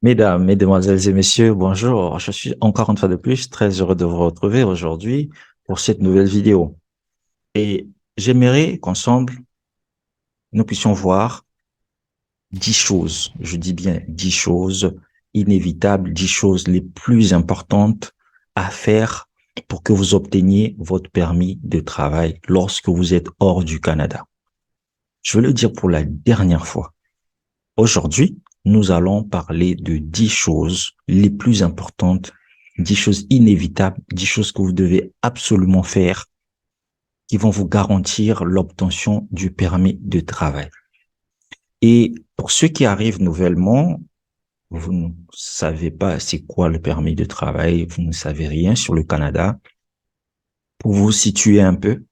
Mesdames, Mesdemoiselles et Messieurs, bonjour. Je suis encore une fois de plus très heureux de vous retrouver aujourd'hui pour cette nouvelle vidéo. Et j'aimerais qu'ensemble, nous puissions voir 10 choses, je dis bien 10 choses inévitables, 10 choses les plus importantes à faire pour que vous obteniez votre permis de travail lorsque vous êtes hors du Canada. Je vais le dire pour la dernière fois. Aujourd'hui, nous allons parler de 10 choses les plus importantes, 10 choses inévitables, 10 choses que vous devez absolument faire qui vont vous garantir l'obtention du permis de travail. Et pour ceux qui arrivent nouvellement, vous ne savez pas c'est quoi le permis de travail, vous ne savez rien sur le Canada. Pour vous situer un peu,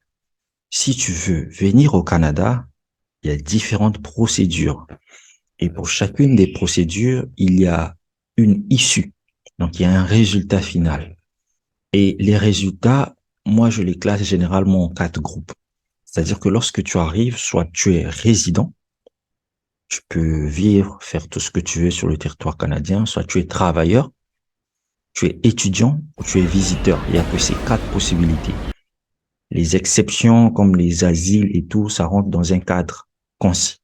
si tu veux venir au Canada, il y a différentes procédures. Et pour chacune des procédures, il y a une issue. Donc, il y a un résultat final. Et les résultats, moi, je les classe généralement en 4 groupes. C'est-à-dire que lorsque tu arrives, soit tu es résident, tu peux vivre, faire tout ce que tu veux sur le territoire canadien, soit tu es travailleur, tu es étudiant ou tu es visiteur. Il n'y a que ces 4 possibilités. Les exceptions comme les asiles et tout, ça rentre dans un cadre concis.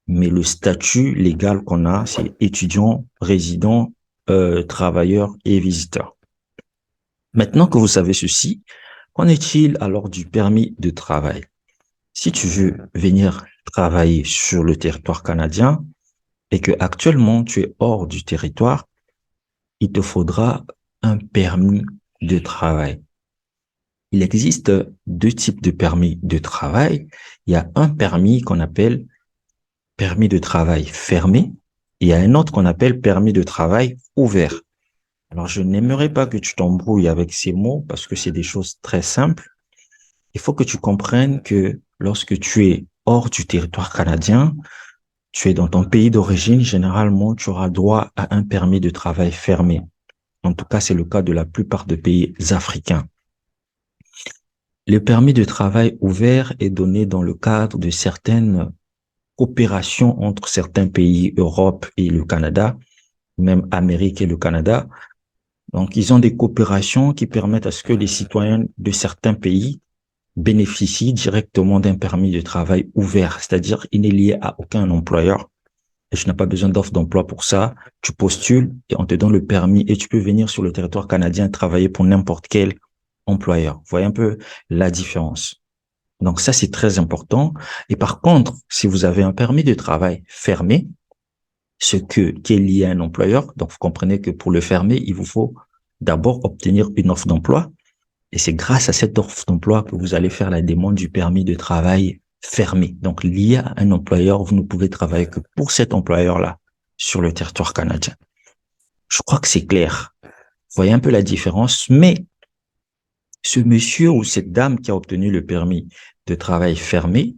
Mais le statut légal qu'on a, c'est étudiant, résident, travailleur et visiteur. Maintenant que vous savez ceci, qu'en est-il alors du permis de travail? Si tu veux venir travailler sur le territoire canadien et que actuellement tu es hors du territoire, il te faudra un permis de travail. Il existe 2 types de permis de travail. Il y a un permis qu'on appelle permis de travail fermé et il y a un autre qu'on appelle permis de travail ouvert. Alors, je n'aimerais pas que tu t'embrouilles avec ces mots parce que c'est des choses très simples. Il faut que tu comprennes que lorsque tu es hors du territoire canadien, tu es dans ton pays d'origine, généralement, tu auras droit à un permis de travail fermé. En tout cas, c'est le cas de la plupart des pays africains. Le permis de travail ouvert est donné dans le cadre de certaines coopérations entre certains pays, Europe et le Canada, même Amérique et le Canada. Donc, ils ont des coopérations qui permettent à ce que les citoyens de certains pays bénéficient directement d'un permis de travail ouvert, c'est-à-dire il n'est lié à aucun employeur. Et tu n'as pas besoin d'offre d'emploi pour ça. Tu postules et on te donne le permis et tu peux venir sur le territoire canadien travailler pour n'importe quel employeur. Vous voyez un peu la différence. Donc ça, c'est très important. Et par contre, si vous avez un permis de travail fermé, qui est lié à un employeur, donc vous comprenez que pour le fermer, il vous faut d'abord obtenir une offre d'emploi. Et c'est grâce à cette offre d'emploi que vous allez faire la demande du permis de travail fermé. Donc, lié à un employeur, vous ne pouvez travailler que pour cet employeur-là sur le territoire canadien. Je crois que c'est clair. Vous voyez un peu la différence, mais ce monsieur ou cette dame qui a obtenu le permis de travail fermé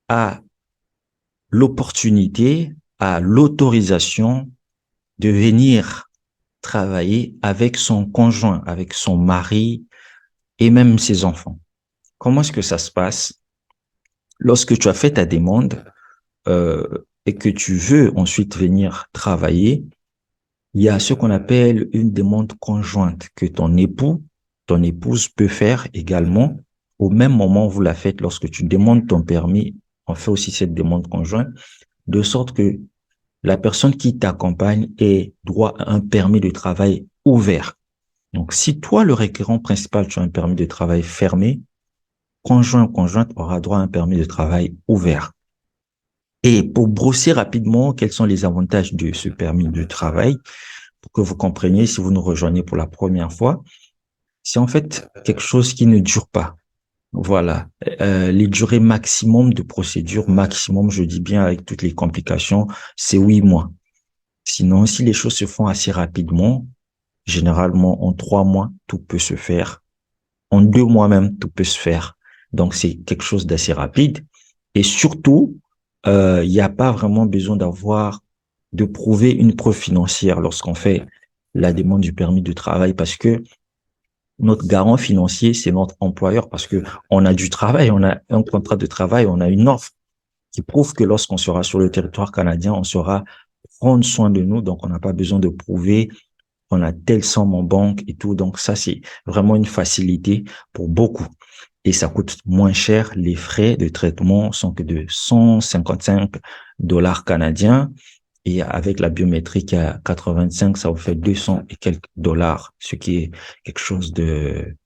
a l'opportunité, a l'autorisation de venir travailler avec son conjoint, avec son mari et même ses enfants. Comment est-ce que ça se passe? Lorsque tu as fait ta demande euh, et que tu veux ensuite venir travailler, il y a ce qu'on appelle une demande conjointe que ton époux, ton épouse peut faire également. Au même moment, vous la faites lorsque tu demandes ton permis, on fait aussi cette demande conjointe, de sorte que la personne qui t'accompagne ait droit à un permis de travail ouvert. Donc, si toi, le requérant principal, tu as un permis de travail fermé, conjoint ou conjointe aura droit à un permis de travail ouvert. Et pour brosser rapidement, quels sont les avantages de ce permis de travail, pour que vous compreniez si vous nous rejoignez pour la première fois, c'est en fait quelque chose qui ne dure pas. Voilà, les durées maximum de procédure, maximum, je dis bien avec toutes les complications, c'est 8 mois. Sinon, si les choses se font assez rapidement, généralement en 3 mois, tout peut se faire. En 2 mois même, tout peut se faire. Donc, c'est quelque chose d'assez rapide. Et surtout, il n'y a pas vraiment besoin de prouver une preuve financière lorsqu'on fait la demande du permis de travail parce que notre garant financier, c'est notre employeur parce que on a du travail, on a un contrat de travail, on a une offre qui prouve que lorsqu'on sera sur le territoire canadien, on sera prendre soin de nous, donc on n'a pas besoin de prouver qu'on a telle somme en banque et tout. Donc ça, c'est vraiment une facilité pour beaucoup. Et ça coûte moins cher. Les frais de traitement sont que de 155 dollars canadiens. Et avec la biométrique à 85, ça vous fait 200 et quelques dollars, ce qui est quelque chose de,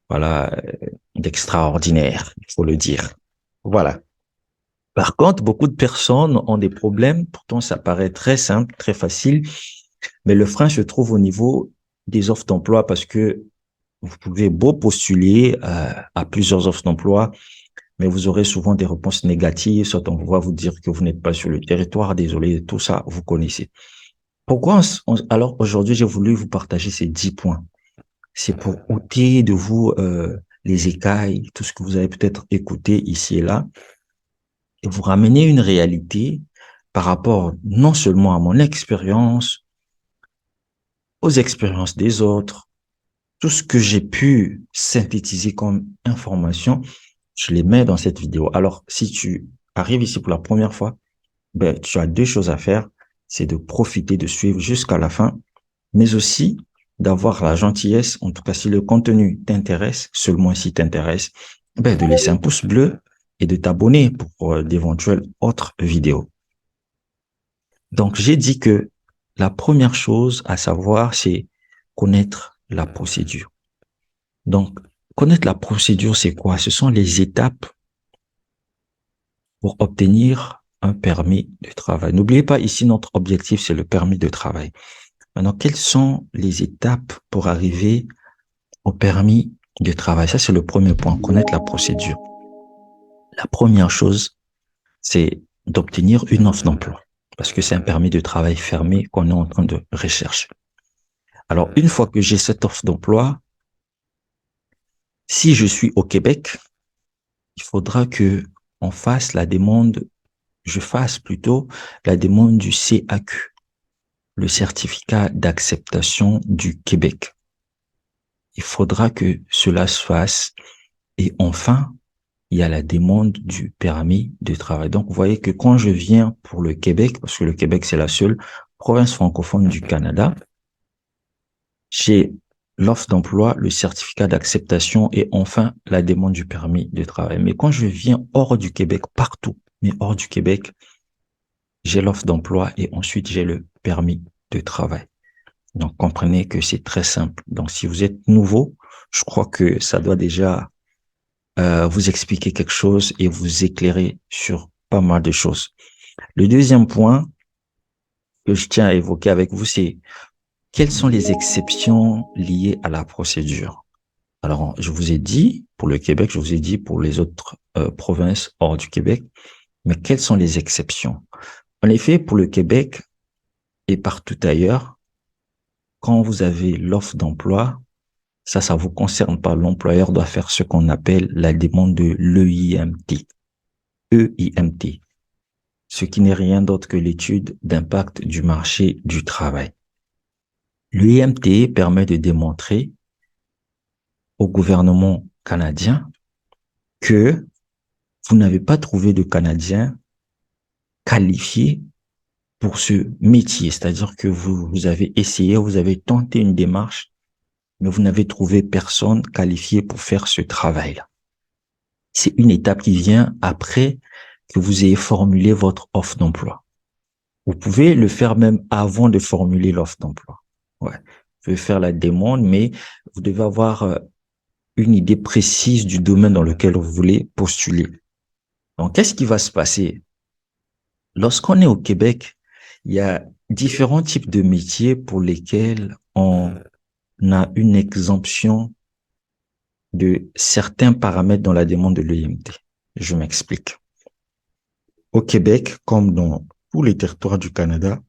voilà, d'extraordinaire, il faut le dire. Voilà. Par contre, beaucoup de personnes ont des problèmes. Pourtant, ça paraît très simple, très facile. Mais le frein se trouve au niveau des offres d'emploi parce que vous pouvez beau postuler à plusieurs offres d'emploi, mais vous aurez souvent des réponses négatives. Soit on va vous dire que vous n'êtes pas sur le territoire. Désolé, tout ça, vous connaissez. Pourquoi alors aujourd'hui, j'ai voulu vous partager ces 10 points. C'est pour ôter de vous les écailles, tout ce que vous avez peut-être écouté ici et là, et vous ramener une réalité par rapport non seulement à mon expérience, aux expériences des autres, tout ce que j'ai pu synthétiser comme information, je les mets dans cette vidéo. Alors, si tu arrives ici pour la première fois, ben, tu as deux choses à faire. C'est de profiter, de suivre jusqu'à la fin, mais aussi d'avoir la gentillesse, en tout cas si le contenu t'intéresse, seulement si t'intéresse, ben, de laisser un pouce bleu et de t'abonner pour d'éventuelles autres vidéos. Donc, j'ai dit que la première chose à savoir, c'est connaître la procédure. Donc, connaître la procédure, c'est quoi? Ce sont les étapes pour obtenir un permis de travail. N'oubliez pas, ici, notre objectif, c'est le permis de travail. Maintenant, quelles sont les étapes pour arriver au permis de travail? Ça, c'est le premier point, connaître la procédure. La première chose, c'est d'obtenir une offre d'emploi parce que c'est un permis de travail fermé qu'on est en train de rechercher. Alors, une fois que j'ai cette offre d'emploi, si je suis au Québec, il faudra que on fasse la demande, je fasse plutôt la demande du CAQ, le certificat d'acceptation du Québec. Il faudra que cela se fasse. Et enfin, il y a la demande du permis de travail. Donc, vous voyez que quand je viens pour le Québec, parce que le Québec, c'est la seule province francophone du Canada, j'ai l'offre d'emploi, le certificat d'acceptation et enfin la demande du permis de travail. Mais quand je viens hors du Québec, partout, mais hors du Québec, j'ai l'offre d'emploi et ensuite j'ai le permis de travail. Donc, comprenez que c'est très simple. Donc, si vous êtes nouveau, je crois que ça doit déjà vous expliquer quelque chose et vous éclairer sur pas mal de choses. Le deuxième point que je tiens à évoquer avec vous, c'est quelles sont les exceptions liées à la procédure. Alors, je vous ai dit pour le Québec, je vous ai dit pour les autres provinces hors du Québec, mais quelles sont les exceptions? En effet, pour le Québec et partout ailleurs, quand vous avez l'offre d'emploi, ça vous concerne pas. L'employeur doit faire ce qu'on appelle la demande de l'EIMT. EIMT, ce qui n'est rien d'autre que l'étude d'impact du marché du travail. L'EIMT permet de démontrer au gouvernement canadien que vous n'avez pas trouvé de Canadiens qualifiés pour ce métier. C'est-à-dire que vous avez essayé, vous avez tenté une démarche, mais vous n'avez trouvé personne qualifié pour faire ce travail-là. C'est une étape qui vient après que vous ayez formulé votre offre d'emploi. Vous pouvez le faire même avant de formuler l'offre d'emploi. Ouais. Vous pouvez faire la demande, mais vous devez avoir une idée précise du domaine dans lequel vous voulez postuler. Donc, qu'est-ce qui va se passer? Lorsqu'on est au Québec, il y a différents types de métiers pour lesquels on a une exemption de certains paramètres dans la demande de l'EIMT. Je m'explique. Au Québec, comme dans tous les territoires du Canada,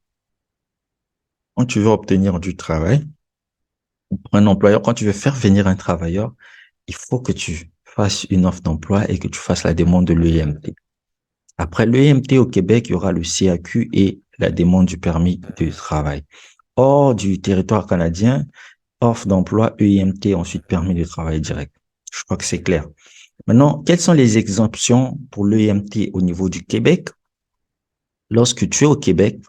quand tu veux obtenir du travail, pour un employeur, quand tu veux faire venir un travailleur, il faut que tu fasses une offre d'emploi et que tu fasses la demande de l'EIMT. Après l'EIMT au Québec, il y aura le CAQ et la demande du permis de travail. Hors du territoire canadien, offre d'emploi, EIMT, ensuite permis de travail direct. Je crois que c'est clair. Maintenant, quelles sont les exemptions pour l'EIMT au niveau du Québec? Lorsque tu es au Québec,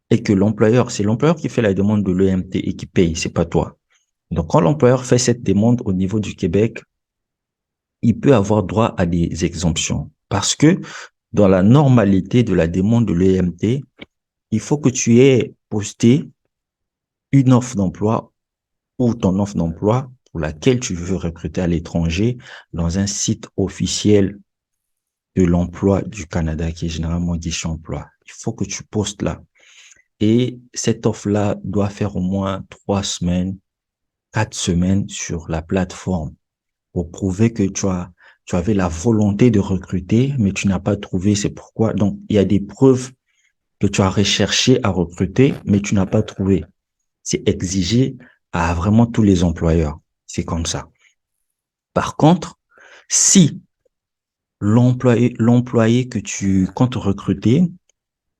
et que l'employeur, c'est l'employeur qui fait la demande de l'EMT et qui paye, c'est pas toi. Donc, quand l'employeur fait cette demande au niveau du Québec, il peut avoir droit à des exemptions parce que dans la normalité de la demande de l'EMT, il faut que tu aies posté une offre d'emploi ou ton offre d'emploi pour laquelle tu veux recruter à l'étranger dans un site officiel de l'emploi du Canada qui est généralement Guichet Emploi. Il faut que tu postes là. Et cette offre-là doit faire au moins 3 semaines, 4 semaines sur la plateforme pour prouver que tu avais la volonté de recruter, mais tu n'as pas trouvé. C'est pourquoi. Donc, il y a des preuves que tu as recherché à recruter, mais tu n'as pas trouvé. C'est exigé à vraiment tous les employeurs. C'est comme ça. Par contre, si l'employé que tu comptes recruter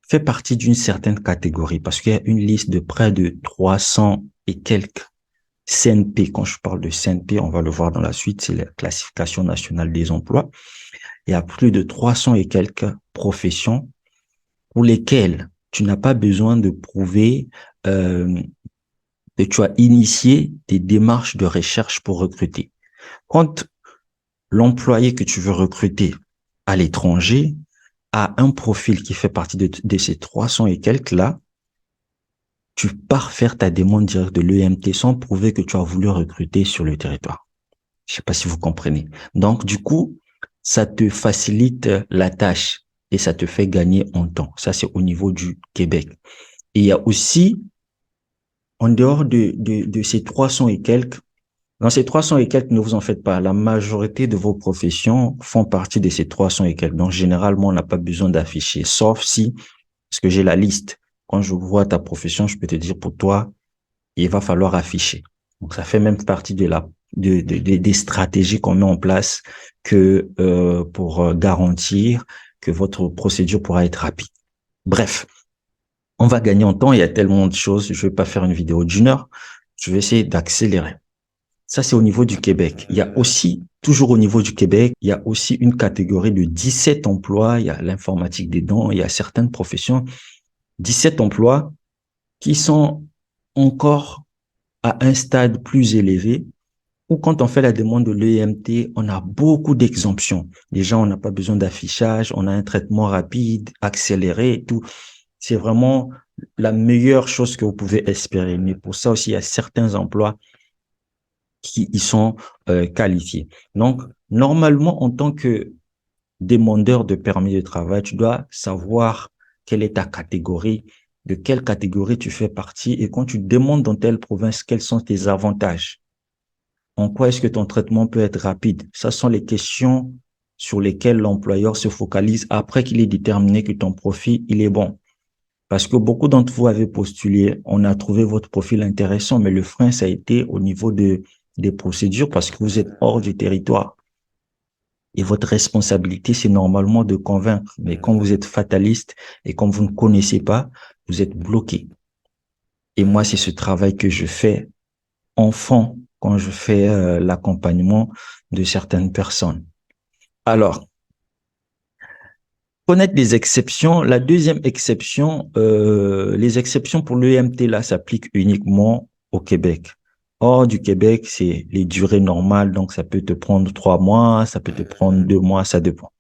fait partie d'une certaine catégorie, parce qu'il y a une liste de près de 300 et quelques CNP. Quand je parle de CNP, on va le voir dans la suite, c'est la classification nationale des emplois. Il y a plus de 300 et quelques professions pour lesquelles tu n'as pas besoin de prouver que tu as initié des démarches de recherche pour recruter. Quand l'employé que tu veux recruter à l'étranger a un profil qui fait partie de ces 300 et quelques là, tu pars faire ta demande directe de l'EMT sans prouver que tu as voulu recruter sur le territoire. Je sais pas si vous comprenez. Donc, du coup, ça te facilite la tâche et ça te fait gagner en temps. Ça, c'est au niveau du Québec. Et il y a aussi, en dehors de ces 300 et quelques, dans ces 300 et quelques, ne vous en faites pas. La majorité de vos professions font partie de ces 300 et quelques. Donc, généralement, on n'a pas besoin d'afficher, sauf si, parce que j'ai la liste. Quand je vois ta profession, je peux te dire pour toi, il va falloir afficher. Donc, ça fait même partie des stratégies qu'on met en place que pour garantir que votre procédure pourra être rapide. Bref, on va gagner en temps. Il y a tellement de choses. Je vais pas faire une vidéo d'1 heure. Je vais essayer d'accélérer. Ça, c'est au niveau du Québec. Il y a aussi, toujours au niveau du Québec, il y a aussi une catégorie de 17 emplois. Il y a l'informatique dedans. Il y a certaines professions, 17 emplois qui sont encore à un stade plus élevé, ou quand on fait la demande de l'EMT, on a beaucoup d'exemptions. Déjà, on n'a pas besoin d'affichage, on a un traitement rapide, accéléré et tout. C'est vraiment la meilleure chose que vous pouvez espérer. Mais pour ça aussi, il y a certains emplois qui y sont qualifiés. Donc, normalement, en tant que demandeur de permis de travail, tu dois savoir quelle est ta catégorie, de quelle catégorie tu fais partie et quand tu demandes dans telle province, quels sont tes avantages. En quoi est-ce que ton traitement peut être rapide? Ça sont les questions sur lesquelles l'employeur se focalise après qu'il ait déterminé que ton profil, il est bon. Parce que beaucoup d'entre vous avez postulé, on a trouvé votre profil intéressant, mais le frein, ça a été au niveau des procédures parce que vous êtes hors du territoire. Et votre responsabilité, c'est normalement de convaincre. Mais quand vous êtes fataliste et quand vous ne connaissez pas, vous êtes bloqué. Et moi, c'est ce travail que je fais enfant quand je fais l'accompagnement de certaines personnes. Alors, connaître les exceptions. La deuxième exception, les exceptions pour l'EMT, là, s'appliquent uniquement au Québec. Hors du Québec, c'est les durées normales, donc ça peut te prendre 3 mois, ça peut te prendre 2 mois, ça dépend.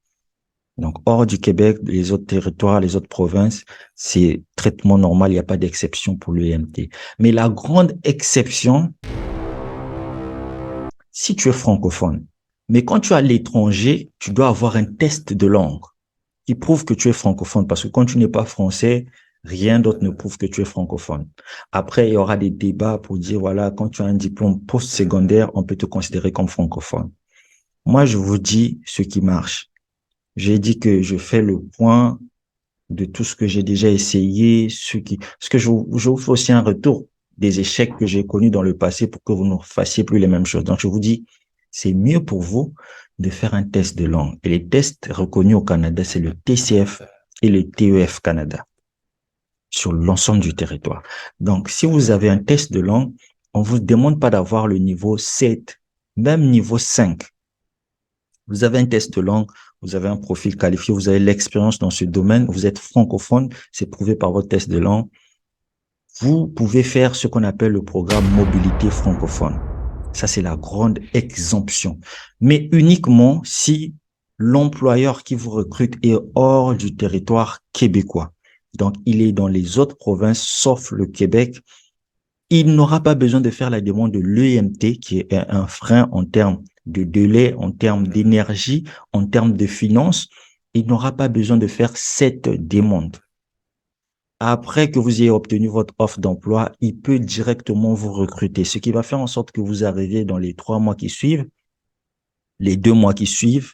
Donc, hors du Québec, les autres territoires, les autres provinces, c'est traitement normal, il n'y a pas d'exception pour l'EMT. Mais la grande exception, si tu es francophone, mais quand tu es à l'étranger, tu dois avoir un test de langue qui prouve que tu es francophone, parce que quand tu n'es pas français, rien d'autre ne prouve que tu es francophone. Après, il y aura des débats pour dire, voilà, quand tu as un diplôme post-secondaire, on peut te considérer comme francophone. Moi, je vous dis ce qui marche. J'ai dit que je fais le point de tout ce que j'ai déjà essayé, parce que je vous fais aussi un retour des échecs que j'ai connus dans le passé pour que vous ne fassiez plus les mêmes choses. Donc, je vous dis, c'est mieux pour vous de faire un test de langue. Et les tests reconnus au Canada, c'est le TCF et le TEF Canada sur l'ensemble du territoire. Donc, si vous avez un test de langue, on vous demande pas d'avoir le niveau 7, même niveau 5. Vous avez un test de langue, vous avez un profil qualifié, vous avez l'expérience dans ce domaine, vous êtes francophone, c'est prouvé par votre test de langue. vous pouvez faire ce qu'on appelle le programme mobilité francophone. Ça, c'est la grande exemption. Mais uniquement si l'employeur qui vous recrute est hors du territoire québécois. Donc, il est dans les autres provinces, sauf le Québec. Il n'aura pas besoin de faire la demande de l'EMT, qui est un frein en termes de délai, en termes d'énergie, en termes de finances. Il n'aura pas besoin de faire cette demande. Après que vous ayez obtenu votre offre d'emploi, il peut directement vous recruter, ce qui va faire en sorte que vous arriviez dans les 3 mois qui suivent, les 2 mois qui suivent.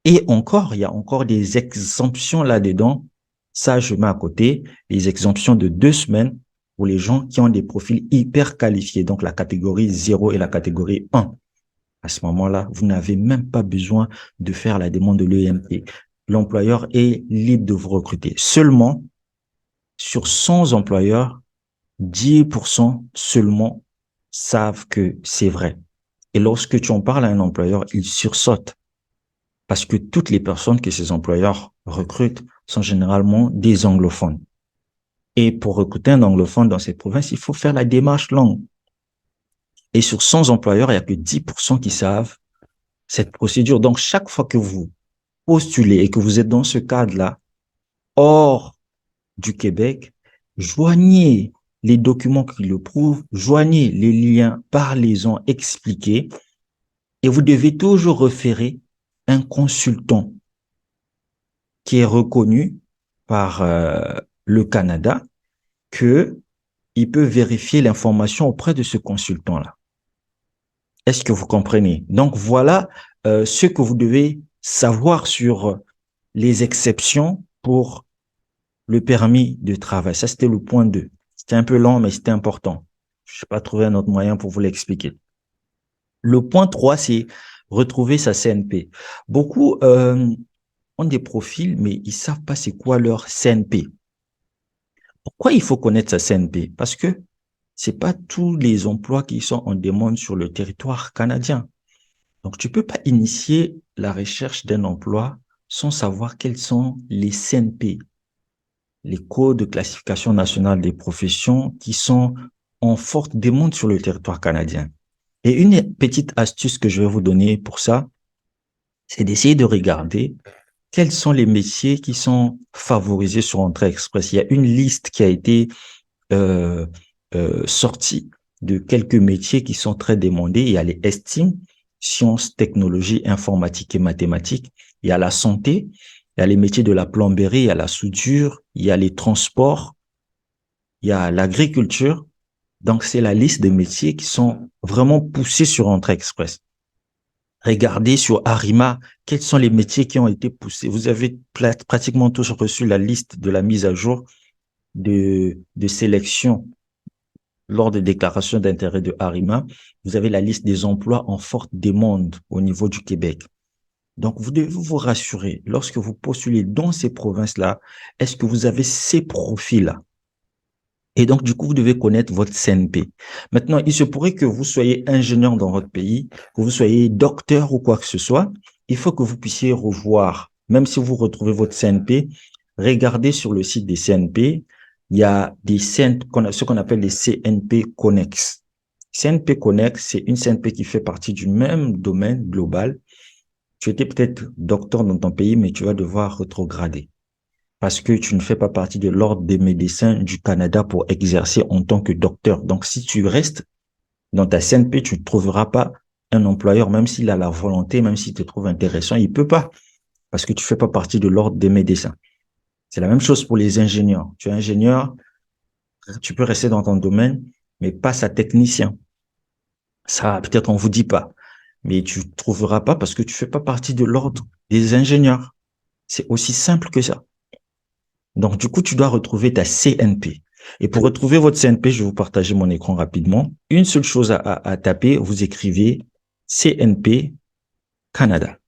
Et encore, il y a encore des exemptions là-dedans. Ça, je mets à côté les exemptions de 2 semaines pour les gens qui ont des profils hyper qualifiés, donc la catégorie 0 et la catégorie 1. À ce moment-là, vous n'avez même pas besoin de faire la demande de l'EMT. L'employeur est libre de vous recruter. Seulement, sur 100 employeurs, 10% seulement savent que c'est vrai. Et lorsque tu en parles à un employeur, il sursaute. Parce que toutes les personnes que ces employeurs recrutent sont généralement des anglophones. Et pour recruter un anglophone dans cette province, il faut faire la démarche longue. Et sur 100 employeurs, il n'y a que 10% qui savent cette procédure. Donc, chaque fois que vous postulez et que vous êtes dans ce cadre-là, hors du Québec, joignez les documents qui le prouvent, joignez les liens, parlez-en, expliquez, et vous devez toujours référer un consultant qui est reconnu par le Canada que il peut vérifier l'information auprès de ce consultant-là. Est-ce que vous comprenez? Donc voilà ce que vous devez savoir sur les exceptions pour le permis de travail. Ça, c'était le point 2. C'était un peu long, mais c'était important. Je n'ai pas trouvé un autre moyen pour vous l'expliquer. Le point 3, c'est retrouver sa CNP. Beaucoup ont des profils, mais ils savent pas c'est quoi leur CNP. Pourquoi il faut connaître sa CNP? Parce que c'est pas tous les emplois qui sont en demande sur le territoire canadien. Donc, tu peux pas initier la recherche d'un emploi sans savoir quels sont les CNP, les codes de classification nationale des professions qui sont en forte demande sur le territoire canadien. Et une petite astuce que je vais vous donner pour ça, c'est d'essayer de regarder quels sont les métiers qui sont favorisés sur Entrée Express. Il y a une liste qui a été euh, sortie de quelques métiers qui sont très demandés. Il y a les estimes, sciences, technologies, informatique et mathématiques. Il y a la santé, il y a les métiers de la plomberie, il y a la soudure, il y a les transports, il y a l'agriculture. Donc, c'est la liste des métiers qui sont vraiment poussés sur Entrée Express. Regardez sur Arima, quels sont les métiers qui ont été poussés. Vous avez pratiquement tous reçu la liste de la mise à jour de sélection lors des déclarations d'intérêt de Arima. Vous avez la liste des emplois en forte demande au niveau du Québec. Donc, vous devez vous rassurer, lorsque vous postulez dans ces provinces-là, est-ce que vous avez ces profils-là? Et donc, du coup, vous devez connaître votre CNP. Maintenant, il se pourrait que vous soyez ingénieur dans votre pays, que vous soyez docteur ou quoi que ce soit. Il faut que vous puissiez revoir, même si vous retrouvez votre CNP, regardez sur le site des CNP. Il y a des ce qu'on appelle les CNP connexes. CNP connexe, c'est une CNP qui fait partie du même domaine global. Tu étais peut-être docteur dans ton pays, mais tu vas devoir rétrograder parce que tu ne fais pas partie de l'Ordre des médecins du Canada pour exercer en tant que docteur. Donc, si tu restes dans ta CNP, tu ne trouveras pas un employeur, même s'il a la volonté, même s'il te trouve intéressant, il peut pas, parce que tu fais pas partie de l'Ordre des médecins. C'est la même chose pour les ingénieurs. Tu es ingénieur, tu peux rester dans ton domaine, mais pas à technicien. Ça, peut-être on vous dit pas, mais tu ne trouveras pas parce que tu fais pas partie de l'Ordre des ingénieurs. C'est aussi simple que ça. Donc, du coup, tu dois retrouver ta CNP. Et pour retrouver votre CNP, je vais vous partager mon écran rapidement. Une seule chose à taper, vous écrivez CNP Canada.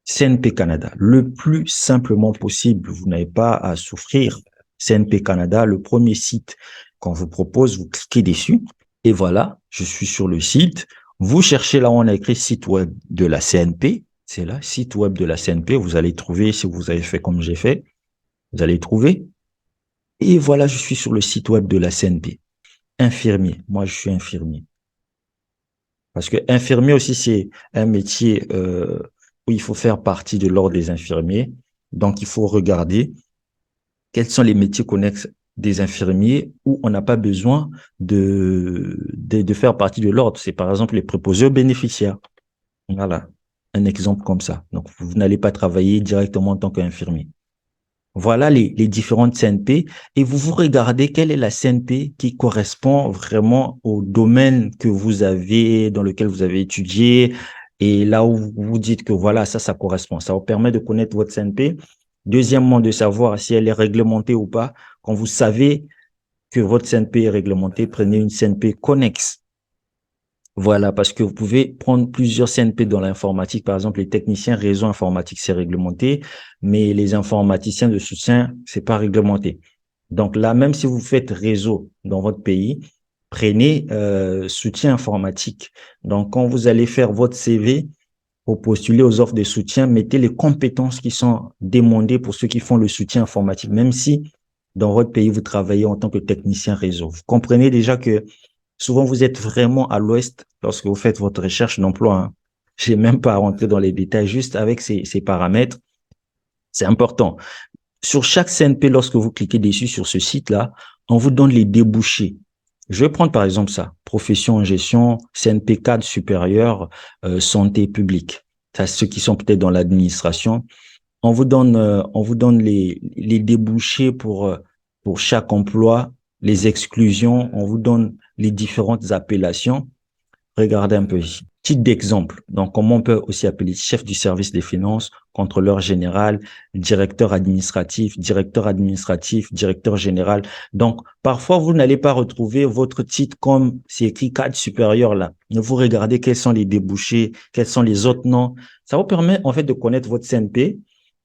CNP Canada. Le plus simplement possible, vous n'avez pas à souffrir. CNP Canada, le premier site qu'on vous propose, vous cliquez dessus. Et voilà, je suis sur le site. Vous cherchez là où on a écrit site web de la CNP. C'est là, site web de la CNP. Vous allez trouver, si vous avez fait comme j'ai fait, vous allez trouver. Et voilà, je suis sur le site web de la CNP. Infirmier. Moi, je suis infirmier. Parce que infirmier aussi, c'est un métier où il faut faire partie de l'ordre des infirmiers. Donc, il faut regarder quels sont les métiers connexes des infirmiers où on n'a pas besoin de faire partie de l'ordre. C'est par exemple les préposés aux bénéficiaires. Voilà, un exemple comme ça. Donc, vous n'allez pas travailler directement en tant qu'infirmier. Voilà les différentes CNP et vous regardez quelle est la CNP qui correspond vraiment au domaine que vous avez, dans lequel vous avez étudié et là où vous vous dites que voilà, ça correspond. Ça vous permet de connaître votre CNP. Deuxièmement, de savoir si elle est réglementée ou pas. Quand vous savez que votre CNP est réglementée, prenez une CNP connexe. Voilà, parce que vous pouvez prendre plusieurs CNP dans l'informatique. Par exemple, les techniciens réseau informatique, c'est réglementé, mais les informaticiens de soutien, c'est pas réglementé. Donc là, même si vous faites réseau dans votre pays, prenez soutien informatique. Donc, quand vous allez faire votre CV pour postuler aux offres de soutien, mettez les compétences qui sont demandées pour ceux qui font le soutien informatique, même si dans votre pays, vous travaillez en tant que technicien réseau. Vous comprenez déjà que souvent, vous êtes vraiment à l'ouest lorsque vous faites votre recherche d'emploi. Hein. Je n'ai même pas à rentrer dans les détails, juste avec ces paramètres. C'est important. Sur chaque CNP, lorsque vous cliquez dessus sur ce site-là, on vous donne les débouchés. Je vais prendre par exemple ça, profession en gestion, CNP cadre supérieur, santé publique. Ça, ceux qui sont peut-être dans l'administration. On vous donne les débouchés pour chaque emploi, les exclusions, on vous donne les différentes appellations. Regardez un peu ici. Titre d'exemple. Donc, comment on peut aussi appeler chef du service des finances, contrôleur général, directeur administratif, directeur général. Donc, parfois, vous n'allez pas retrouver votre titre comme c'est écrit cadre supérieur là. Mais vous regardez quels sont les débouchés, quels sont les autres noms. Ça vous permet, en fait, de connaître votre CNP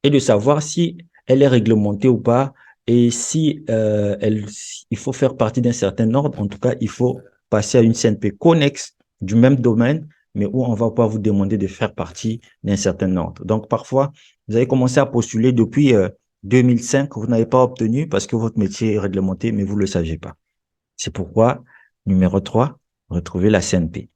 et de savoir si elle est réglementée ou pas et si il faut faire partie d'un certain ordre. En tout cas, il faut passer à une CNP connexe du même domaine, mais où on va pas vous demander de faire partie d'un certain ordre. Donc, parfois, vous avez commencé à postuler depuis 2005, vous n'avez pas obtenu parce que votre métier est réglementé, mais vous ne le saviez pas. C'est pourquoi, numéro 3, retrouvez la CNP.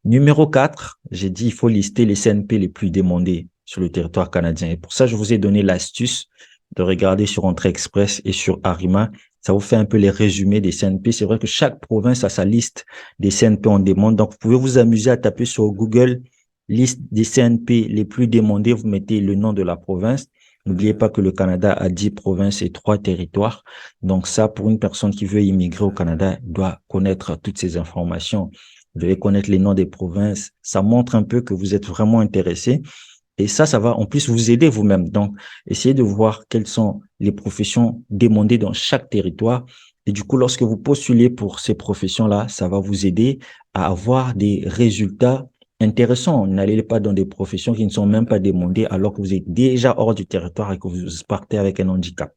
Numéro 4, j'ai dit il faut lister les CNP les plus demandés sur le territoire canadien. Et pour ça, je vous ai donné l'astuce de regarder sur Entrée Express et sur Arima. Ça vous fait un peu les résumés des CNP. C'est vrai que chaque province a sa liste des CNP en demande. Donc, vous pouvez vous amuser à taper sur Google liste des CNP les plus demandés. Vous mettez le nom de la province. N'oubliez pas que le Canada a 10 provinces et 3 territoires. Donc ça, pour une personne qui veut immigrer au Canada, doit connaître toutes ces informations. Vous devez connaître les noms des provinces. Ça montre un peu que vous êtes vraiment intéressé. Et ça va en plus vous aider vous-même. Donc, essayez de voir quelles sont les professions demandées dans chaque territoire. Et du coup, lorsque vous postulez pour ces professions-là, ça va vous aider à avoir des résultats intéressants. N'allez pas dans des professions qui ne sont même pas demandées alors que vous êtes déjà hors du territoire et que vous partez avec un handicap.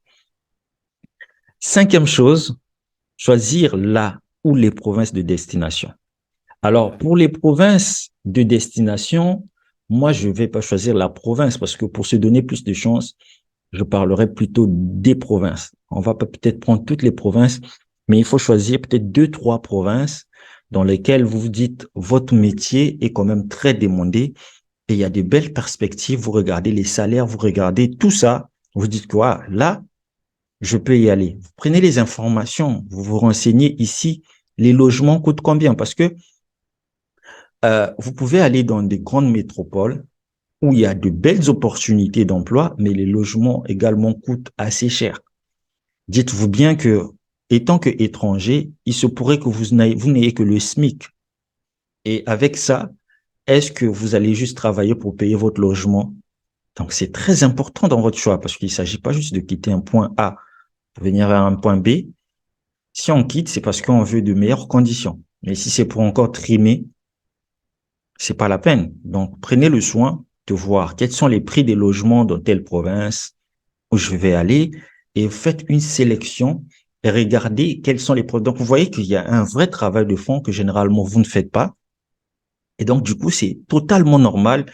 Cinquième chose, choisir là ou les provinces de destination. Alors, pour les provinces de destination, moi, je ne vais pas choisir la province parce que pour se donner plus de chances, je parlerai plutôt des provinces. On va peut-être prendre toutes les provinces, mais il faut choisir peut-être 2, 3 provinces dans lesquelles vous vous dites votre métier est quand même très demandé et il y a de belles perspectives. Vous regardez les salaires, vous regardez tout ça. Vous dites quoi? Là, je peux y aller. Vous prenez les informations, vous vous renseignez ici. Les logements coûtent combien? Parce que vous pouvez aller dans des grandes métropoles où il y a de belles opportunités d'emploi, mais les logements également coûtent assez cher. Dites-vous bien que, étant que étranger, il se pourrait que vous n'ayez que le SMIC. Et avec ça, est-ce que vous allez juste travailler pour payer votre logement? Donc, c'est très important dans votre choix parce qu'il ne s'agit pas juste de quitter un point A pour venir vers un point B. Si on quitte, c'est parce qu'on veut de meilleures conditions. Mais si c'est pour encore trimer, c'est pas la peine. Donc, prenez le soin de voir quels sont les prix des logements dans telle province où je vais aller et faites une sélection et regardez quels sont les produits. Donc, vous voyez qu'il y a un vrai travail de fond que généralement vous ne faites pas. Et donc, du coup, c'est totalement normal.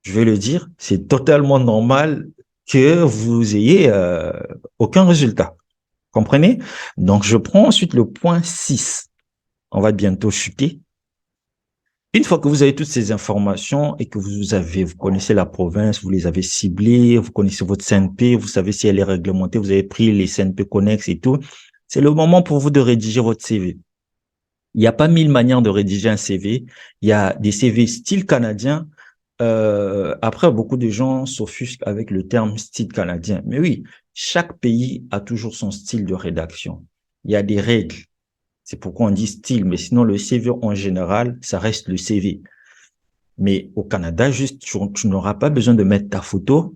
Je vais le dire, c'est totalement normal que vous ayez aucun résultat. Comprenez? Donc, je prends ensuite le point 6. On va bientôt chuter. Une fois que vous avez toutes ces informations et que vous connaissez la province, vous les avez ciblées, vous connaissez votre CNP, vous savez si elle est réglementée, vous avez pris les CNP connexes et tout, c'est le moment pour vous de rédiger votre CV. Il n'y a pas 1000 manières de rédiger un CV. Il y a des CV style canadien. Après, beaucoup de gens s'offusquent avec le terme style canadien. Mais oui, chaque pays a toujours son style de rédaction. Il y a des règles. C'est pourquoi on dit style. Mais sinon, le CV en général, ça reste le CV. Mais au Canada, juste, tu n'auras pas besoin de mettre ta photo.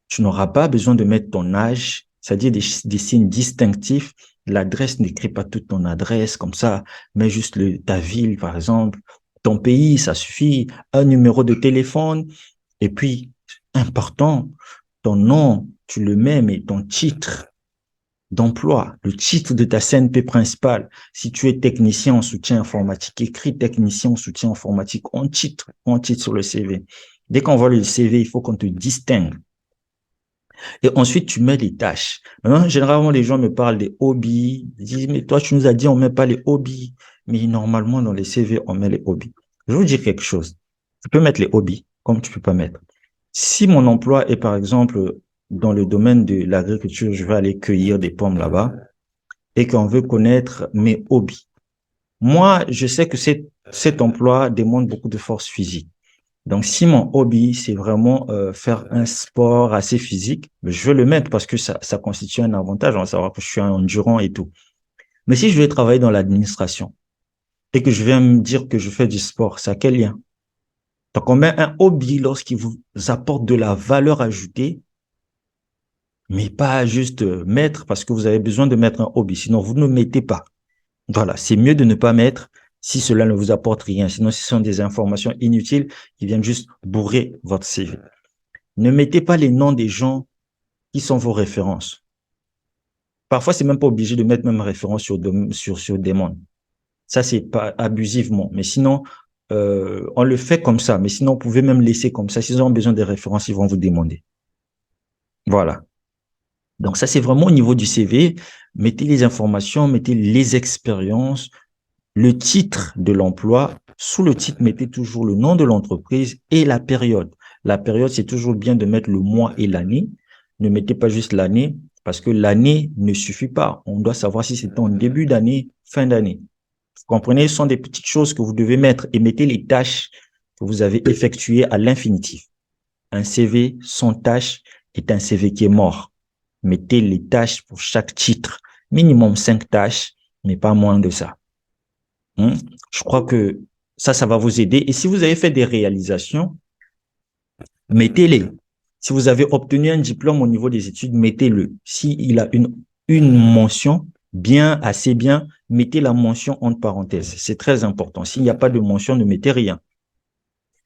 Tu n'auras pas besoin de mettre ton âge, c'est-à-dire des signes distinctifs. L'adresse, n'écris pas toute ton adresse comme ça, mais juste ta ville, par exemple, ton pays, ça suffit, un numéro de téléphone, et puis, important, ton nom, tu le mets, mais ton titre d'emploi, le titre de ta CNP principale. Si tu es technicien en soutien informatique, écris technicien en soutien informatique en titre sur le CV. Dès qu'on voit le CV, il faut qu'on te distingue. Et ensuite, tu mets les tâches. Maintenant, généralement, les gens me parlent des hobbies. Ils disent, mais toi, tu nous as dit, on met pas les hobbies. Mais normalement, dans les CV, on met les hobbies. Je vais vous dire quelque chose. Tu peux mettre les hobbies, comme tu peux pas mettre. Si mon emploi est, par exemple, dans le domaine de l'agriculture, je vais aller cueillir des pommes là-bas et qu'on veut connaître mes hobbies. Moi, je sais que cet emploi demande beaucoup de force physique. Donc, si mon hobby, c'est vraiment faire un sport assez physique, je vais le mettre parce que ça constitue un avantage. On va savoir que je suis un endurant et tout. Mais si je vais travailler dans l'administration et que je viens me dire que je fais du sport, ça a quel lien? Donc, on met un hobby lorsqu'il vous apporte de la valeur ajoutée, mais pas juste mettre parce que vous avez besoin de mettre un hobby. Sinon, vous ne mettez pas. Voilà, c'est mieux de ne pas mettre si cela ne vous apporte rien. Sinon, ce sont des informations inutiles qui viennent juste bourrer votre CV. Ne mettez pas les noms des gens qui sont vos références. Parfois, c'est même pas obligé de mettre même référence sur des mondes. Ça, c'est pas abusivement. Mais sinon, on le fait comme ça. Mais sinon, vous pouvez même laisser comme ça. S'ils ont besoin des références, ils vont vous demander. Voilà. Donc, ça, c'est vraiment au niveau du CV. Mettez les informations, mettez les expériences, le titre de l'emploi. Sous le titre, mettez toujours le nom de l'entreprise et la période. La période, c'est toujours bien de mettre le mois et l'année. Ne mettez pas juste l'année parce que l'année ne suffit pas. On doit savoir si c'est en début d'année, fin d'année. Vous comprenez? Ce sont des petites choses que vous devez mettre et mettez les tâches que vous avez effectuées à l'infinitif. Un CV sans tâche est un CV qui est mort. Mettez les tâches pour chaque titre. Minimum 5 tâches, mais pas moins de ça. Je crois que ça va vous aider. Et si vous avez fait des réalisations, mettez-les. Si vous avez obtenu un diplôme au niveau des études, mettez-le. S'il a une mention, bien, assez bien, mettez la mention entre parenthèses. C'est très important. S'il n'y a pas de mention, ne mettez rien.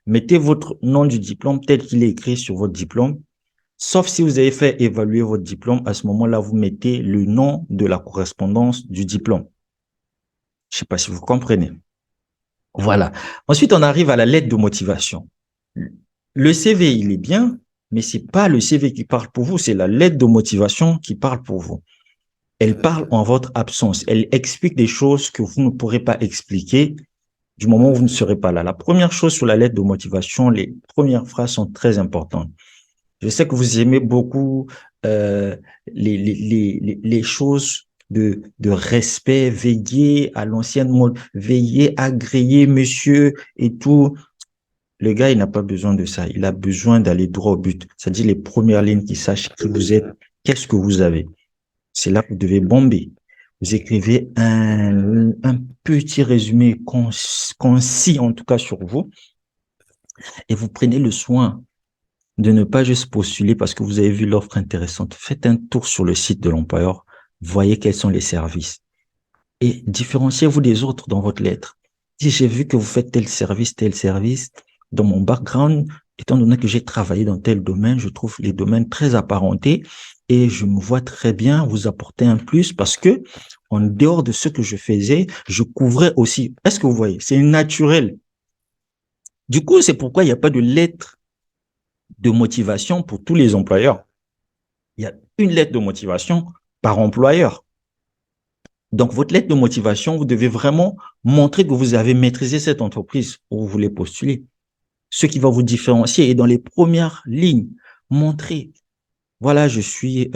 Mettez votre nom du diplôme tel qu'il est écrit sur votre diplôme. Sauf si vous avez fait évaluer votre diplôme, à ce moment-là, vous mettez le nom de la correspondance du diplôme. Je ne sais pas si vous comprenez. Voilà. Ensuite, on arrive à la lettre de motivation. Le CV, il est bien, mais c'est pas le CV qui parle pour vous, c'est la lettre de motivation qui parle pour vous. Elle parle en votre absence. Elle explique des choses que vous ne pourrez pas expliquer du moment où vous ne serez pas là. La première chose sur la lettre de motivation, les premières phrases sont très importantes. Je sais que vous aimez beaucoup euh, les choses de respect, veiller à l'ancienne mode, veiller, agréer monsieur et tout. Le gars, il n'a pas besoin de ça. Il a besoin d'aller droit au but. C'est-à-dire les premières lignes qui sachent qui vous êtes, qu'est-ce que vous avez. C'est là que vous devez bomber. Vous écrivez un petit résumé concis, en tout cas sur vous, et vous prenez le soin de ne pas juste postuler parce que vous avez vu l'offre intéressante. Faites un tour sur le site de l'employeur, voyez quels sont les services et différenciez-vous des autres dans votre lettre. Si j'ai vu que vous faites tel service, dans mon background, étant donné que j'ai travaillé dans tel domaine, je trouve les domaines très apparentés et je me vois très bien vous apporter un plus parce que en dehors de ce que je faisais, je couvrais aussi. Est-ce que vous voyez? C'est naturel. Du coup, c'est pourquoi il n'y a pas de lettre de motivation pour tous les employeurs. Il y a une lettre de motivation par employeur. Donc, votre lettre de motivation, vous devez vraiment montrer que vous avez maîtrisé cette entreprise où vous voulez postuler. Ce qui va vous différencier. Et dans les premières lignes, montrez, voilà, je suis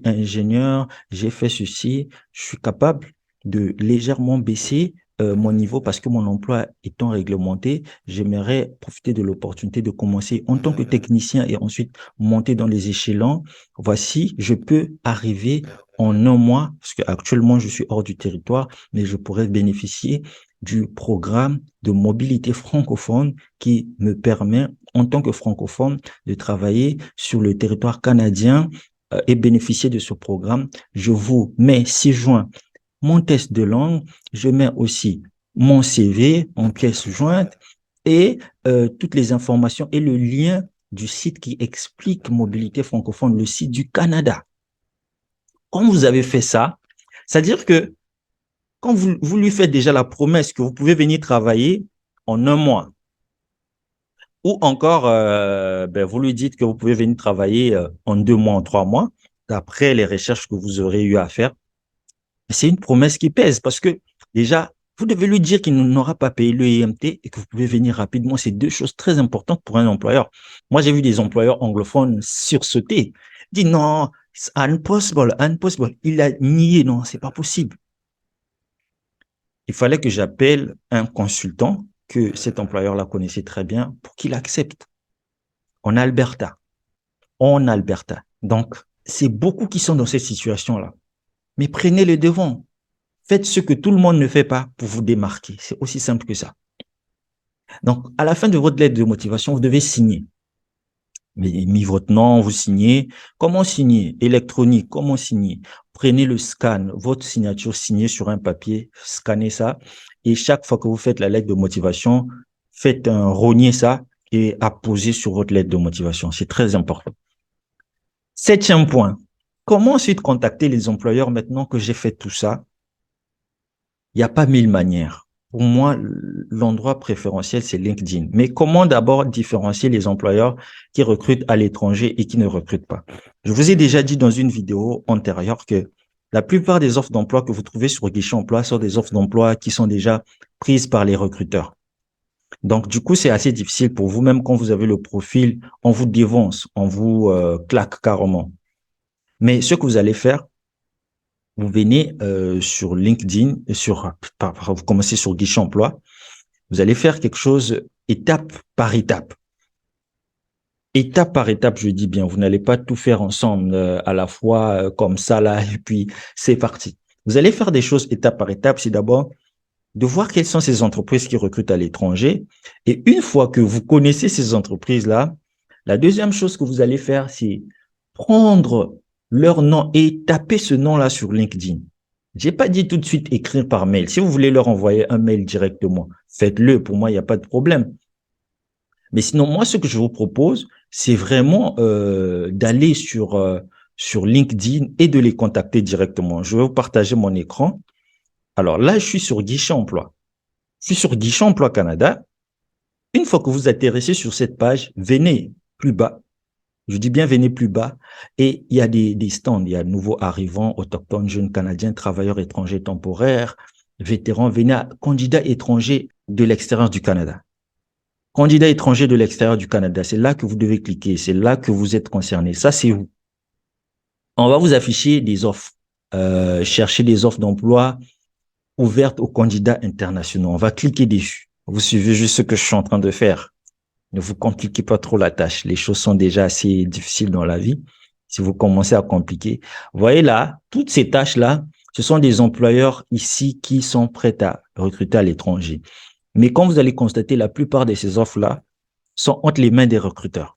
ingénieur, j'ai fait ceci, je suis capable de légèrement baisser mon niveau parce que mon emploi étant réglementé, j'aimerais profiter de l'opportunité de commencer en tant que technicien et ensuite monter dans les échelons. Voici, je peux arriver en un mois, parce qu'actuellement je suis hors du territoire, mais je pourrais bénéficier du programme de mobilité francophone qui me permet, en tant que francophone, de travailler sur le territoire canadien et bénéficier de ce programme. Je vous mets 6 juin mon test de langue, je mets aussi mon CV en pièce jointe et toutes les informations et le lien du site qui explique Mobilité francophone, le site du Canada. Quand vous avez fait ça, c'est-à-dire que quand vous lui faites déjà la promesse que vous pouvez venir travailler en un mois, ou encore, vous lui dites que vous pouvez venir travailler en 2 mois, en 3 mois, d'après les recherches que vous aurez eu à faire. C'est une promesse qui pèse parce que déjà, vous devez lui dire qu'il n'aura pas payé le EMT et que vous pouvez venir rapidement. C'est deux choses très importantes pour un employeur. Moi, j'ai vu des employeurs anglophones sursauter. Dit non, it's impossible, impossible. Il a nié, non, c'est pas possible. Il fallait que j'appelle un consultant que cet employeur-là connaissait très bien pour qu'il accepte. En Alberta. En Alberta. Donc, c'est beaucoup qui sont dans cette situation-là. Mais prenez le devant. Faites ce que tout le monde ne fait pas pour vous démarquer. C'est aussi simple que ça. Donc, à la fin de votre lettre de motivation, vous devez signer. Mis votre nom, vous signez. Comment signer? Électronique, comment signer? Prenez le scan, votre signature signée sur un papier, scannez ça. Et chaque fois que vous faites la lettre de motivation, faites un rogner ça et apposez sur votre lettre de motivation. C'est très important. 7e point. Comment ensuite contacter les employeurs maintenant que j'ai fait tout ça? Il n'y a pas 1000 manières. Pour moi, l'endroit préférentiel, c'est LinkedIn. Mais comment d'abord différencier les employeurs qui recrutent à l'étranger et qui ne recrutent pas? Je vous ai déjà dit dans une vidéo antérieure que la plupart des offres d'emploi que vous trouvez sur Guichet Emploi sont des offres d'emploi qui sont déjà prises par les recruteurs. Donc, du coup, c'est assez difficile pour vous, même quand vous avez le profil, on vous dévance, on vous claque carrément. Mais ce que vous allez faire, vous venez sur LinkedIn, vous commencez sur Guichet Emploi, vous allez faire quelque chose étape par étape. Étape par étape, je dis bien, vous n'allez pas tout faire ensemble à la fois comme ça là, et puis c'est parti. Vous allez faire des choses étape par étape, c'est d'abord de voir quelles sont ces entreprises qui recrutent à l'étranger. Et une fois que vous connaissez ces entreprises-là, la deuxième chose que vous allez faire, c'est prendre leur nom et taper ce nom-là sur LinkedIn. J'ai pas dit tout de suite écrire par mail. Si vous voulez leur envoyer un mail directement, faites-le. Pour moi, il n'y a pas de problème. Mais sinon, moi, ce que je vous propose, c'est vraiment d'aller sur LinkedIn et de les contacter directement. Je vais vous partager mon écran. Alors là, je suis sur Guichet Emploi. Je suis sur Guichet Emploi Canada. Une fois que vous atterrissez sur cette page, venez plus bas. Je dis bien venez plus bas. Et il y a des stands. Il y a nouveaux arrivants, autochtones, jeunes Canadiens, travailleurs étrangers temporaires, vétérans, venez à candidats étrangers de l'extérieur du Canada. Candidats étrangers de l'extérieur du Canada, c'est là que vous devez cliquer. C'est là que vous êtes concerné. Ça, c'est vous. On va vous afficher des offres. Cherchez des offres d'emploi ouvertes aux candidats internationaux. On va cliquer dessus. Vous suivez juste ce que je suis en train de faire. Ne vous compliquez pas trop la tâche. Les choses sont déjà assez difficiles dans la vie. Si vous commencez à compliquer. Vous voyez là, toutes ces tâches-là, ce sont des employeurs ici qui sont prêts à recruter à l'étranger. Mais quand vous allez constater, la plupart de ces offres-là sont entre les mains des recruteurs.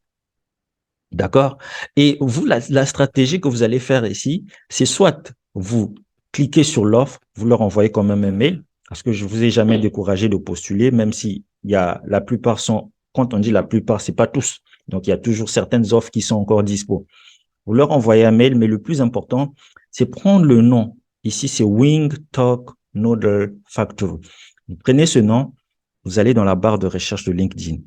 D'accord? Et vous, la stratégie que vous allez faire ici, c'est soit vous cliquez sur l'offre, vous leur envoyez quand même un mail, parce que je vous ai jamais découragé de postuler, même si la plupart sont, quand on dit la plupart, c'est pas tous. Donc, il y a toujours certaines offres qui sont encore dispo. Vous leur envoyez un mail, mais le plus important, c'est prendre le nom. Ici, c'est Wing Talk Noodle Factory. Vous prenez ce nom, vous allez dans la barre de recherche de LinkedIn.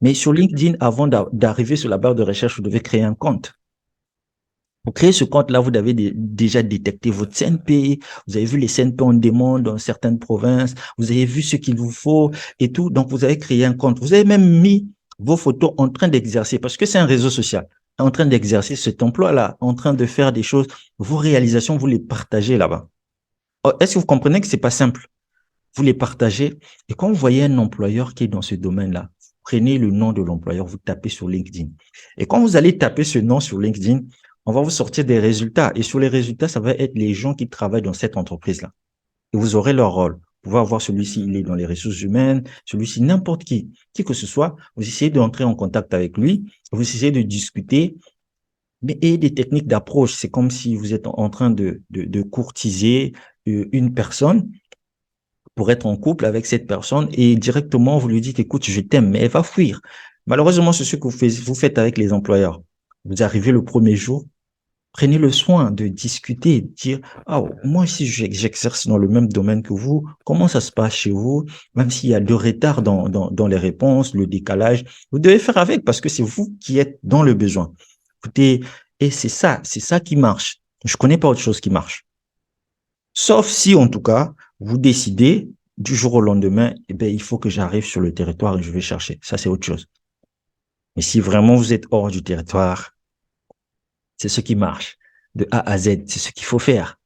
Mais sur LinkedIn, avant d'arriver sur la barre de recherche, vous devez créer un compte. Pour créer ce compte-là, vous avez déjà détecté votre CNP, vous avez vu les CNP en demande dans certaines provinces, vous avez vu ce qu'il vous faut et tout. Donc, vous avez créé un compte. Vous avez même mis vos photos en train d'exercer, parce que c'est un réseau social, en train d'exercer cet emploi-là, en train de faire des choses. Vos réalisations, vous les partagez là-bas. Oh, est-ce que vous comprenez que c'est pas simple? Vous les partagez. Et quand vous voyez un employeur qui est dans ce domaine-là, prenez le nom de l'employeur, vous tapez sur LinkedIn. Et quand vous allez taper ce nom sur LinkedIn, on va vous sortir des résultats. Et sur les résultats, ça va être les gens qui travaillent dans cette entreprise-là. Et vous aurez leur rôle. Vous pouvez avoir celui-ci, il est dans les ressources humaines, celui-ci, n'importe qui que ce soit. Vous essayez d'entrer en contact avec lui, vous essayez de discuter, mais et des techniques d'approche. C'est comme si vous êtes en train de courtiser une personne pour être en couple avec cette personne et directement vous lui dites, écoute, je t'aime, mais elle va fuir. Malheureusement, c'est ce que vous faites avec les employeurs. Vous arrivez le premier jour, prenez le soin de discuter, de dire, ah, moi aussi, j'exerce dans le même domaine que vous. Comment ça se passe chez vous? Même s'il y a de retard dans les réponses, le décalage, vous devez faire avec parce que c'est vous qui êtes dans le besoin. Écoutez, et c'est ça qui marche. Je connais pas autre chose qui marche. Sauf si, en tout cas, vous décidez du jour au lendemain, eh ben, il faut que j'arrive sur le territoire et je vais chercher. Ça, c'est autre chose. Mais si vraiment vous êtes hors du territoire, c'est ce qui marche. De A à Z, c'est ce qu'il faut faire.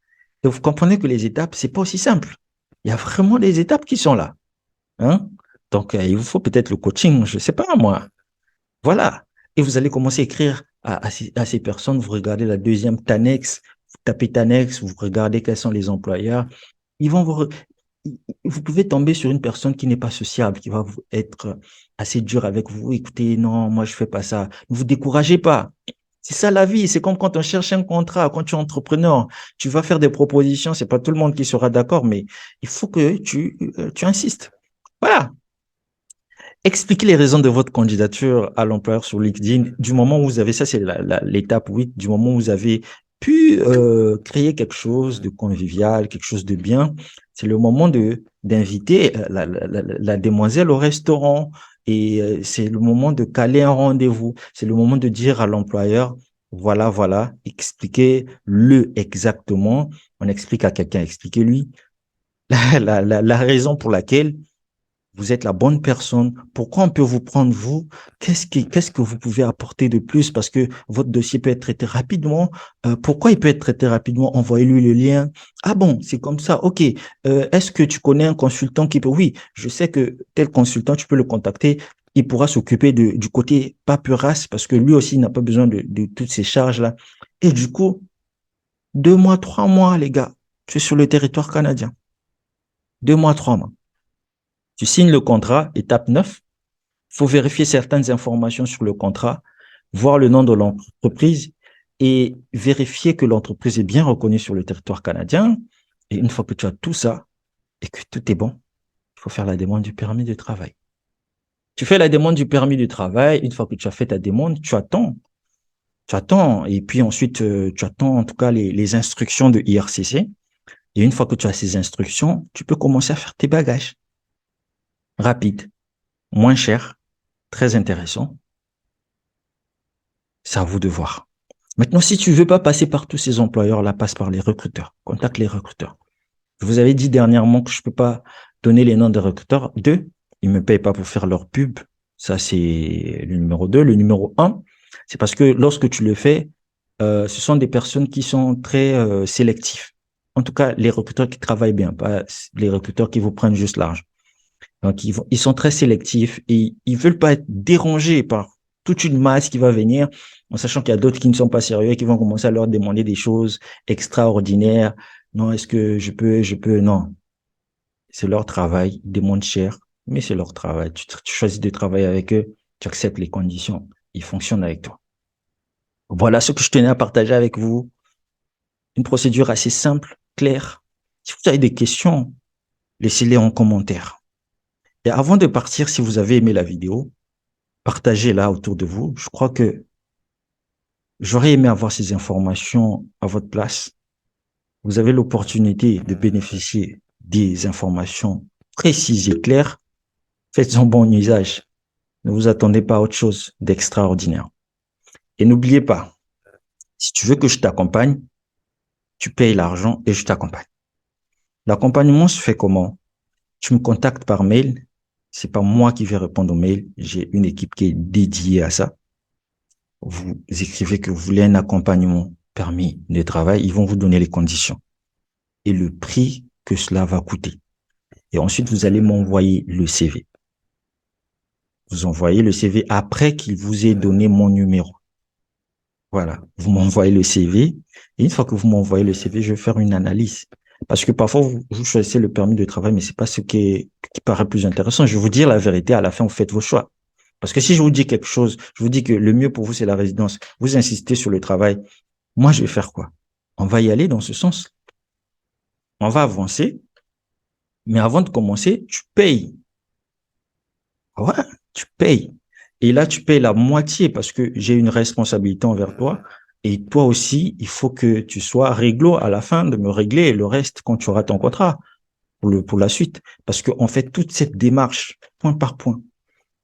Et vous comprenez que les étapes, c'est pas aussi simple. Il y a vraiment des étapes qui sont là. Hein? Donc, il vous faut peut-être le coaching, je sais pas, moi. Voilà. Et vous allez commencer à écrire à ces personnes. Vous regardez la deuxième Tanex, vous tapez Tanex, vous regardez quels sont les employeurs. Ils vont vous pouvez tomber sur une personne qui n'est pas sociable, qui va être assez dur avec vous. Écoutez, non, moi, je fais pas ça. Ne vous découragez pas. C'est ça la vie. C'est comme quand on cherche un contrat, quand tu es entrepreneur, tu vas faire des propositions. C'est pas tout le monde qui sera d'accord, mais il faut que tu insistes. Voilà. Expliquez les raisons de votre candidature à l'employeur sur LinkedIn. Du moment où vous avez, ça c'est l'étape 8, du moment où vous avez pu créer quelque chose de convivial, quelque chose de bien, c'est le moment d'inviter la demoiselle au restaurant et c'est le moment de caler un rendez-vous. C'est le moment de dire à l'employeur, voilà, voilà, expliquez-le exactement. On explique à quelqu'un, expliquez-lui la raison pour laquelle vous êtes la bonne personne. Pourquoi on peut vous prendre vous? Qu'est-ce que vous pouvez apporter de plus? Parce que votre dossier peut être traité rapidement. Pourquoi il peut être traité rapidement? Envoyez-lui le lien. Ah bon, c'est comme ça. OK. Est-ce que tu connais un consultant qui peut? Oui, je sais que tel consultant, tu peux le contacter. Il pourra s'occuper du côté paperasse parce que lui aussi, il n'a pas besoin de toutes ces charges-là. Et du coup, 2 mois, 3 mois, les gars, tu es sur le territoire canadien. 2 mois, 3 mois. Tu signes le contrat, étape 9. Il faut vérifier certaines informations sur le contrat, voir le nom de l'entreprise et vérifier que l'entreprise est bien reconnue sur le territoire canadien. Et une fois que tu as tout ça et que tout est bon, il faut faire la demande du permis de travail. Tu fais la demande du permis de travail. Une fois que tu as fait ta demande, tu attends. Tu attends. Et puis ensuite, tu attends en tout cas les instructions de IRCC. Et une fois que tu as ces instructions, tu peux commencer à faire tes bagages. Rapide, moins cher, très intéressant. C'est à vous de voir. Maintenant, si tu veux pas passer par tous ces employeurs-là, passe par les recruteurs. Contacte les recruteurs. Je vous avais dit dernièrement que je peux pas donner les noms des recruteurs. 2, ils me payent pas pour faire leur pub. Ça, c'est le numéro 2. Le numéro 1, c'est parce que lorsque tu le fais, ce sont des personnes qui sont très sélectifs. En tout cas, les recruteurs qui travaillent bien, pas les recruteurs qui vous prennent juste l'argent. Donc, ils sont très sélectifs et ils veulent pas être dérangés par toute une masse qui va venir, en sachant qu'il y a d'autres qui ne sont pas sérieux et qui vont commencer à leur demander des choses extraordinaires. Non, est-ce que je peux, non. C'est leur travail, ils demandent cher, mais c'est leur travail. Tu choisis de travailler avec eux, tu acceptes les conditions, ils fonctionnent avec toi. Voilà ce que je tenais à partager avec vous. Une procédure assez simple, claire. Si vous avez des questions, laissez-les en commentaire. Et avant de partir, si vous avez aimé la vidéo, partagez-la autour de vous. Je crois que j'aurais aimé avoir ces informations à votre place. Vous avez l'opportunité de bénéficier des informations précises et claires. Faites-en bon usage. Ne vous attendez pas à autre chose d'extraordinaire. Et n'oubliez pas, si tu veux que je t'accompagne, tu payes l'argent et je t'accompagne. L'accompagnement se fait comment? Tu me contactes par mail. C'est pas moi qui vais répondre aux mails. J'ai une équipe qui est dédiée à ça. Vous écrivez que vous voulez un accompagnement permis de travail. Ils vont vous donner les conditions et le prix que cela va coûter. Et ensuite, vous allez m'envoyer le CV. Vous envoyez le CV après qu'il vous ait donné mon numéro. Voilà. Vous m'envoyez le CV. Et une fois que vous m'envoyez le CV, je vais faire une analyse. Parce que parfois, vous choisissez le permis de travail, mais c'est pas ce qui paraît plus intéressant. Je vais vous dire la vérité. À la fin, vous faites vos choix. Parce que si je vous dis quelque chose, je vous dis que le mieux pour vous, c'est la résidence. Vous insistez sur le travail. Moi, je vais faire quoi? On va y aller dans ce sens. On va avancer. Mais avant de commencer, tu payes. Ouais, tu payes. Et là, tu payes la moitié parce que j'ai une responsabilité envers toi. Et toi aussi, il faut que tu sois réglo à la fin de me régler le reste quand tu auras ton contrat pour la suite. Parce qu'on fait toute cette démarche point par point.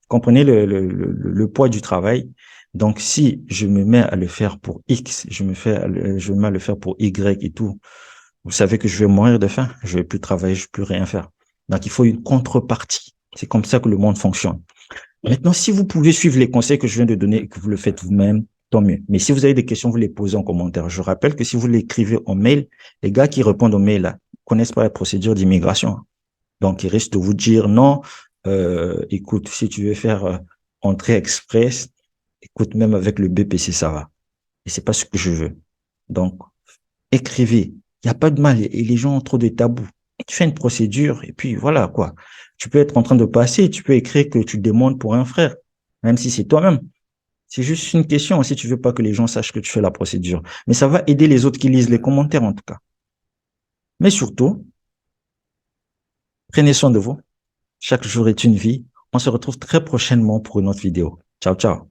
Comprenez le poids du travail. Donc, si je me mets à le faire pour X, je me mets à le faire pour Y et tout, vous savez que je vais mourir de faim. Je vais plus travailler, je vais plus rien faire. Donc, il faut une contrepartie. C'est comme ça que le monde fonctionne. Maintenant, si vous pouvez suivre les conseils que je viens de donner et que vous le faites vous-même, tant mieux. Mais si vous avez des questions, vous les posez en commentaire. Je rappelle que si vous l'écrivez en mail, les gars qui répondent aux mails là, connaissent pas la procédure d'immigration. Donc, ils risquent de vous dire non, écoute, si tu veux faire entrée express, écoute, même avec le BPC, ça va. Et c'est pas ce que je veux. Donc, écrivez. Il n'y a pas de mal. Et les gens ont trop de tabous. Tu fais une procédure et puis voilà quoi. Tu peux être en train de passer, tu peux écrire que tu demandes pour un frère, même si c'est toi-même. C'est juste une question si tu veux pas que les gens sachent que tu fais la procédure. Mais ça va aider les autres qui lisent les commentaires en tout cas. Mais surtout, prenez soin de vous. Chaque jour est une vie. On se retrouve très prochainement pour une autre vidéo. Ciao, ciao.